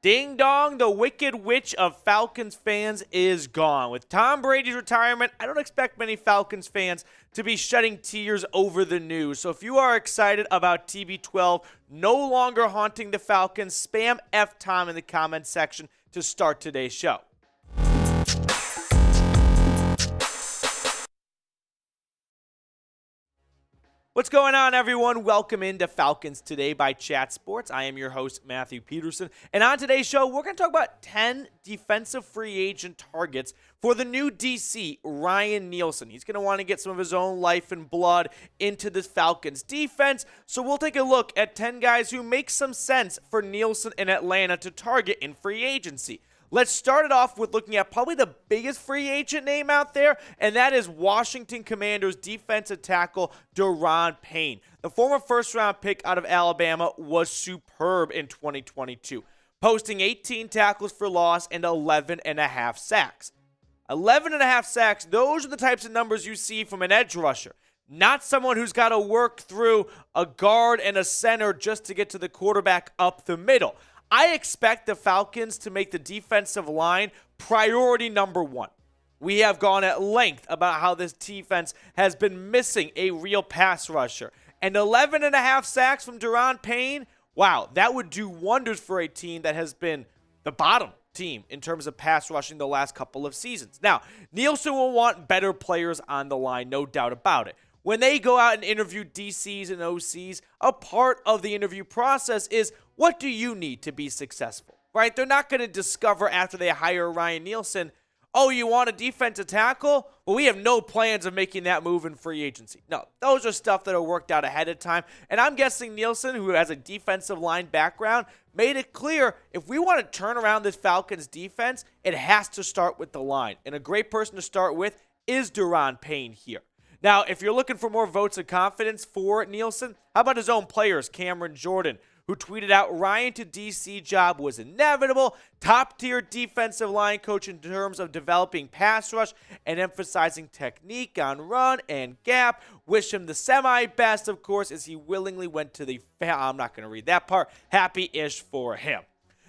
Ding dong, the wicked witch of Falcons fans is gone. With Tom Brady's retirement, I don't expect many Falcons fans to be shedding tears over the news. So if you are excited about TB12 no longer haunting the Falcons, spam F Tom in the comments section to start today's show. What's going on, everyone? Welcome into Falcons Today by Chat Sports. I am your host, Matthew Peterson. And on today's show, we're going to talk about 10 defensive free agent targets for the new DC, Ryan Nielsen. He's going to want to get some of his own life and blood into the Falcons defense. So we'll take a look at 10 guys who make some sense for Nielsen in Atlanta to target in free agency. Let's start it off with looking at probably the biggest free agent name out there, and that is Washington Commanders defensive tackle Daron Payne. The former first-round pick out of Alabama was superb in 2022, posting 18 tackles for loss and 11.5 sacks. 11.5 sacks, those are the types of numbers you see from an edge rusher. Not someone who's got to work through a guard and a center just to get to the quarterback up the middle. I expect the Falcons to make the defensive line priority number one. We have gone at length about how this defense has been missing a real pass rusher. And 11.5 sacks from Daron Payne, wow, that would do wonders for a team that has been the bottom team in terms of pass rushing the last couple of seasons. Now, Nielsen will want better players on the line, no doubt about it. When they go out and interview DCs and OCs, a part of the interview process is, what do you need to be successful, right? They're not going to discover after they hire Ryan Nielsen, oh, you want a defensive tackle? Well, we have no plans of making that move in free agency. No, those are stuff that are worked out ahead of time. And I'm guessing Nielsen, who has a defensive line background, made it clear if we want to turn around this Falcons defense, it has to start with the line. And a great person to start with is Daron Payne here. Now, if you're looking for more votes of confidence for Nielsen, how about his own players, Cameron Jordan, who tweeted out Ryan to DC job was inevitable, top-tier defensive line coach in terms of developing pass rush and emphasizing technique on run and gap. Wish him the semi-best, of course, as he willingly went to the I'm not going to read that part. Happy-ish for him.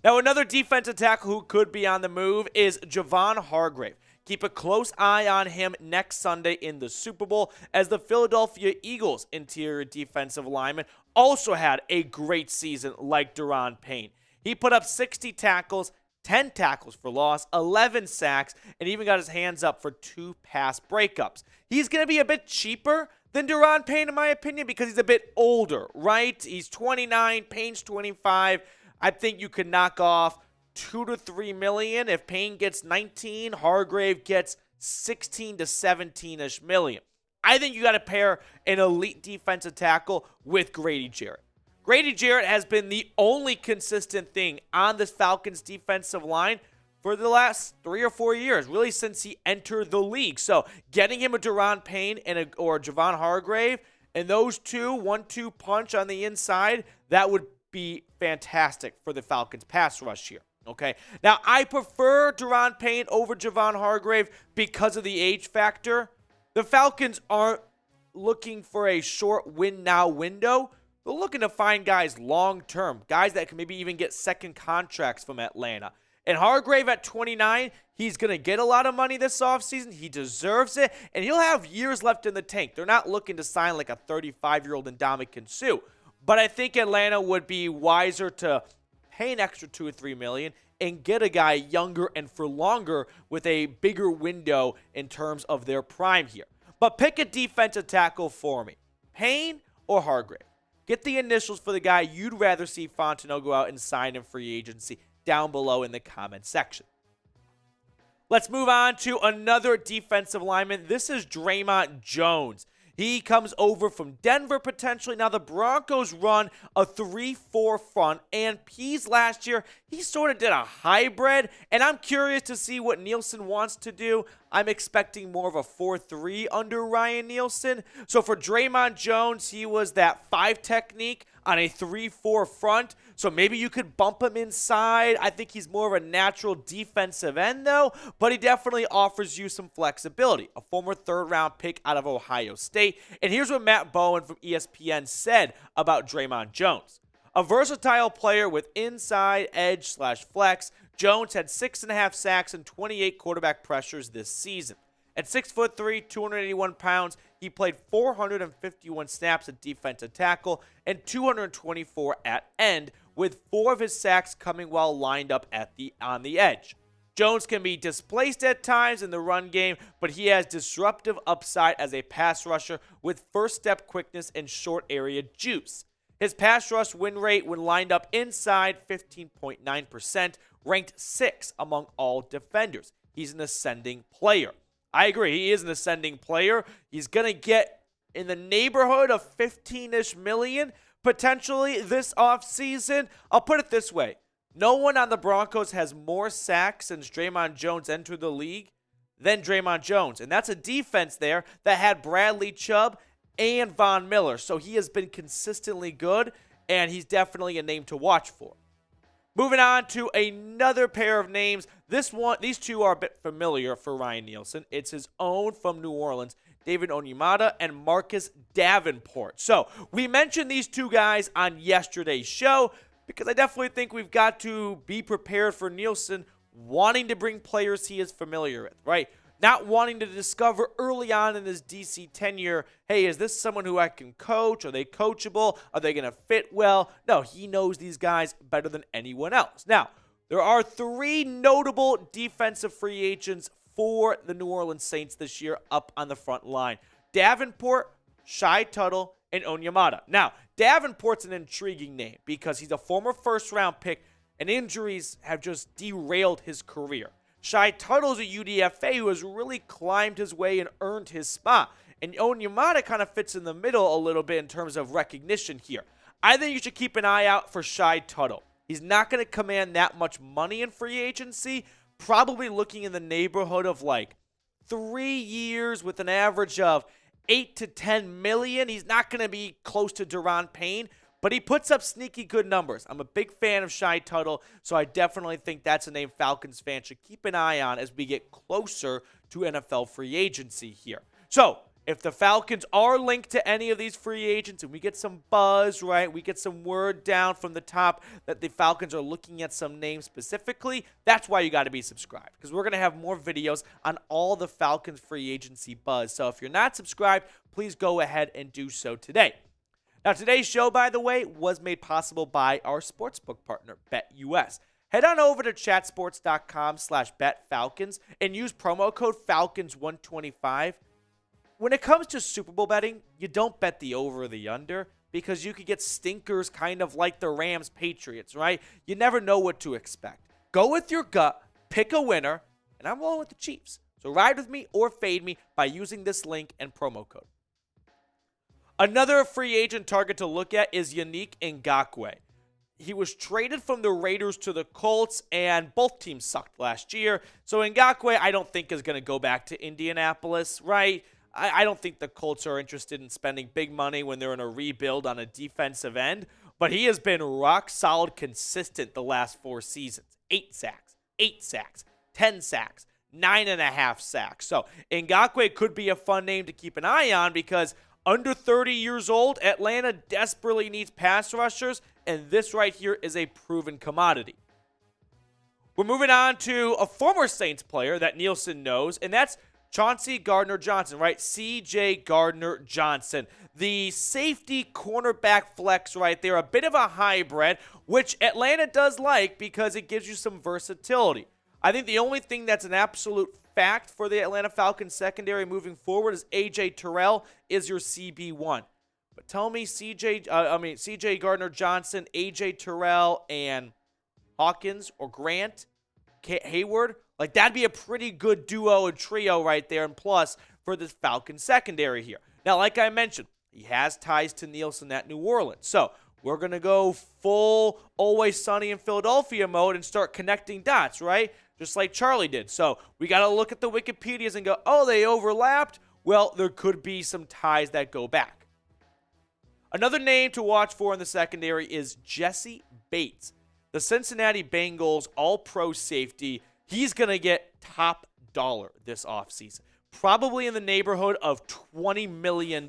Now, another defensive tackle who could be on the move is Javon Hargrave. Keep a close eye on him next Sunday in the Super Bowl, as the Philadelphia Eagles interior defensive lineman also had a great season like Daron Payne. He put up 60 tackles, 10 tackles for loss, 11 sacks, and even got his hands up for 2 pass breakups. He's going to be a bit cheaper than Daron Payne, in my opinion, because he's a bit older, right? He's 29, Payne's 25. I think you could knock off $2 to $3 million. If Payne gets 19, Hargrave gets 16 to 17-ish million. I think you got to pair an elite defensive tackle with Grady Jarrett. Grady Jarrett has been the only consistent thing on this Falcons defensive line for the last 3 or 4 years, really since he entered the league. So getting him a Daron Payne or Javon Hargrave, and those two, 1-2 punch on the inside, that would be fantastic for the Falcons pass rush here. Okay, now I prefer Daron Payne over Javon Hargrave because of the age factor. The Falcons aren't looking for a short win-now window. They're looking to find guys long-term, guys that can maybe even get second contracts from Atlanta. And Hargrave at 29, he's going to get a lot of money this offseason. He deserves it, and he'll have years left in the tank. They're not looking to sign like a 35-year-old Ndamukong Suh. But I think Atlanta would be wiser to pay an extra $2 or $3 million and get a guy younger and for longer with a bigger window in terms of their prime here. But pick a defensive tackle for me, Payne or Hargrave. Get the initials for the guy you'd rather see Fontenot go out and sign in free agency down below in the comment section. Let's move on to another defensive lineman. This is Dre'Mont Jones. He comes over from Denver potentially. Now, the Broncos run a 3-4 front, and Pease last year, he sort of did a hybrid, and I'm curious to see what Nielsen wants to do. I'm expecting more of a 4-3 under Ryan Nielsen. So for Dre'Mont Jones, he was that 5 technique on a 3-4 front. So maybe you could bump him inside. I think he's more of a natural defensive end, though, but he definitely offers you some flexibility. A former third-round pick out of Ohio State. And here's what Matt Bowen from ESPN said about Dre'Mont Jones. A versatile player with inside edge / flex, Jones had 6.5 sacks and 28 quarterback pressures this season. At 6'3", 281 pounds, he played 451 snaps at defensive tackle and 224 at end, with 4 of his sacks coming while lined up on the edge. Jones can be displaced at times in the run game, but he has disruptive upside as a pass rusher with first-step quickness and short area juice. His pass rush win rate when lined up inside, 15.9%, ranked 6th among all defenders. He's an ascending player. I agree, he is an ascending player. He's going to get in the neighborhood of 15-ish million potentially this offseason. I'll put it this way. No one on the Broncos has more sacks since Draymond Jones entered the league than Draymond Jones. And that's a defense there that had Bradley Chubb and Von Miller. So he has been consistently good, and he's definitely a name to watch for. Moving on to another pair of names. These two are a bit familiar for Ryan Nielsen. It's his own from New Orleans, David Onyemata and Marcus Davenport. So we mentioned these two guys on yesterday's show because I definitely think we've got to be prepared for Nielsen wanting to bring players he is familiar with, right? Not wanting to discover early on in his DC tenure, hey, is this someone who I can coach? Are they coachable? Are they going to fit well? No, he knows these guys better than anyone else. Now, there are 3 notable defensive free agents for the New Orleans Saints this year up on the front line. Davenport, Shy Tuttle, and Onyemata. Now, Davenport's an intriguing name because he's a former first-round pick, and injuries have just derailed his career. Shy Tuttle's a UDFA who has really climbed his way and earned his spot. And Onyemata kind of fits in the middle a little bit in terms of recognition here. I think you should keep an eye out for Shy Tuttle. He's not going to command that much money in free agency, probably looking in the neighborhood of like 3 years with an average of 8 to 10 million. He's not going to be close to Daron Payne, but he puts up sneaky good numbers. I'm a big fan of Shy Tuttle, so I definitely think that's a name Falcons fans should keep an eye on as we get closer to NFL free agency here. So, if the Falcons are linked to any of these free agents and we get some buzz, right, we get some word down from the top that the Falcons are looking at some names specifically, that's why you got to be subscribed, because we're going to have more videos on all the Falcons free agency buzz. So if you're not subscribed, please go ahead and do so today. Now, today's show, by the way, was made possible by our sportsbook partner, BetUS. Head on over to chatsports.com/betfalcons and use promo code FALCONS125. When it comes to Super Bowl betting, you don't bet the over or the under because you could get stinkers kind of like the Rams-Patriots, right? You never know what to expect. Go with your gut, pick a winner, and I'm rolling with the Chiefs. So ride with me or fade me by using this link and promo code. Another free agent target to look at is Yannick Ngakoue. He was traded from the Raiders to the Colts, and both teams sucked last year. So Ngakoue, I don't think is going to go back to Indianapolis, right? I don't think the Colts are interested in spending big money when they're in a rebuild on a defensive end. But he has been rock solid consistent the last 4 seasons. 8 sacks, 10 sacks, 9.5 sacks. So Ngakoue could be a fun name to keep an eye on because under 30 years old, Atlanta desperately needs pass rushers, and this right here is a proven commodity. We're moving on to a former Saints player that Nielsen knows, and that's Chauncey Gardner-Johnson, right? C.J. Gardner-Johnson. The safety cornerback flex right there, a bit of a hybrid, which Atlanta does like because it gives you some versatility. I think the only thing that's an absolute fact for the Atlanta Falcons secondary moving forward is A.J. Terrell is your CB1. But tell me C.J. Gardner-Johnson, A.J. Terrell, and Hawkins or Grant, Hayward, like that'd be a pretty good duo and trio right there, and plus for the Falcons secondary here. Now, like I mentioned, he has ties to Nielsen at New Orleans. So we're going to go full Always Sunny in Philadelphia mode and start connecting dots, right? Just like Charlie did. So we got to look at the Wikipedias and go, oh, they overlapped? Well, there could be some ties that go back. Another name to watch for in the secondary is Jesse Bates, the Cincinnati Bengals all-pro safety. He's going to get top dollar this offseason, probably in the neighborhood of $20 million.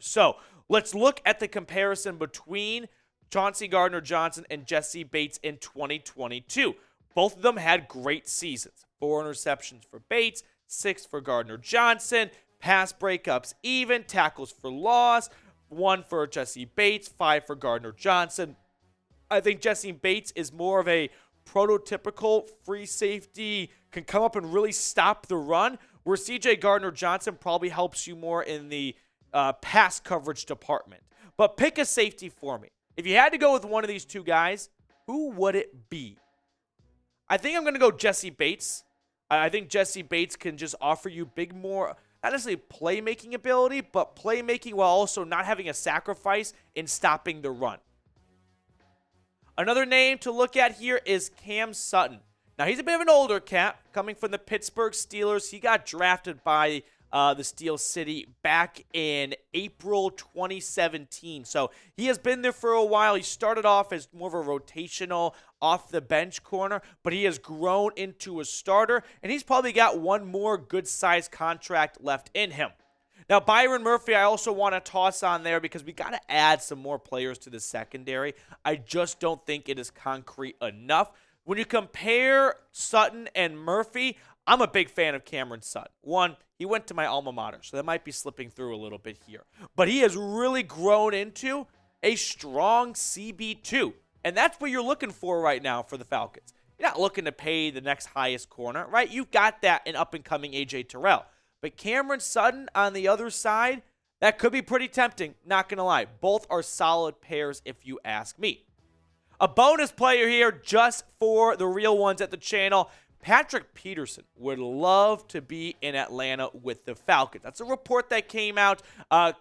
So let's look at the comparison between Chauncey Gardner-Johnson and Jesse Bates in 2022. Both of them had great seasons. 4 interceptions for Bates, 6 for Gardner-Johnson, pass breakups even, tackles for loss, 1 for Jesse Bates, 5 for Gardner-Johnson. I think Jesse Bates is more of a prototypical free safety, can come up and really stop the run, where C.J. Gardner-Johnson probably helps you more in the pass coverage department. But pick a safety for me. If you had to go with one of these two guys, who would it be? I think I'm going to go Jesse Bates. I think Jesse Bates can just offer you more, not necessarily playmaking ability, but playmaking while also not having a sacrifice in stopping the run. Another name to look at here is Cam Sutton. Now, he's a bit of an older cat coming from the Pittsburgh Steelers. He got drafted by the Steel City back in April 2017. So he has been there for a while. He started off as more of a rotational off-the-bench corner, but he has grown into a starter, and he's probably got one more good-sized contract left in him. Now, Byron Murphy, I also want to toss on there because we got to add some more players to the secondary. I just don't think it is concrete enough. When you compare Sutton and Murphy, I'm a big fan of Cameron Sutton. One, he went to my alma mater, so that might be slipping through a little bit here. But he has really grown into a strong CB2, and that's what you're looking for right now for the Falcons. You're not looking to pay the next highest corner, right? You've got that in up-and-coming A.J. Terrell. But Cameron Sutton on the other side, that could be pretty tempting, not going to lie. Both are solid pairs if you ask me. A bonus player here just for the real ones at the channel. Patrick Peterson would love to be in Atlanta with the Falcons. That's a report that came out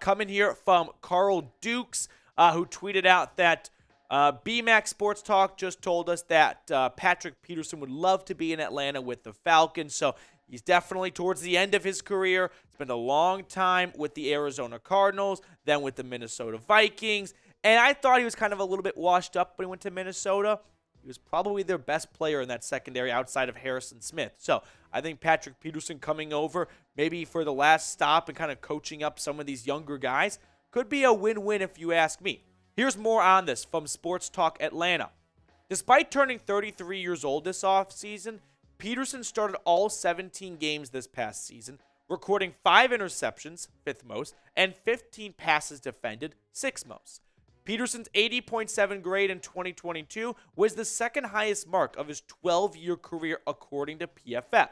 coming here from Carl Dukes, who tweeted out that BMAC Sports Talk just told us that Patrick Peterson would love to be in Atlanta with the Falcons. So he's definitely towards the end of his career. Spent a long time with the Arizona Cardinals, then with the Minnesota Vikings. And I thought he was kind of a little bit washed up when he went to Minnesota. He was probably their best player in that secondary outside of Harrison Smith. So I think Patrick Peterson coming over maybe for the last stop and kind of coaching up some of these younger guys could be a win-win if you ask me. Here's more on this from Sports Talk Atlanta. Despite turning 33 years old this offseason, Peterson started all 17 games this past season, recording 5 interceptions, 5th most, and 15 passes defended, 6th most. Peterson's 80.7 grade in 2022 was the second highest mark of his 12-year career according to PFF.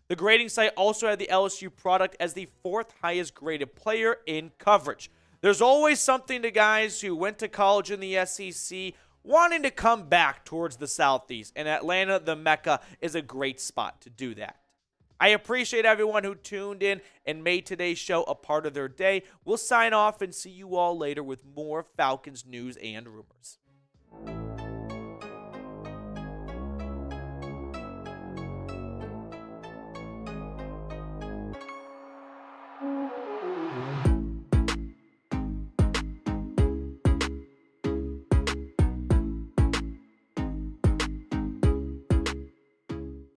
The grading site also had the LSU product as the 4th highest graded player in coverage. There's always something to guys who went to college in the SEC wanting to come back towards the Southeast, and Atlanta, the Mecca, is a great spot to do that. I appreciate everyone who tuned in and made today's show a part of their day. We'll sign off and see you all later with more Falcons news and rumors.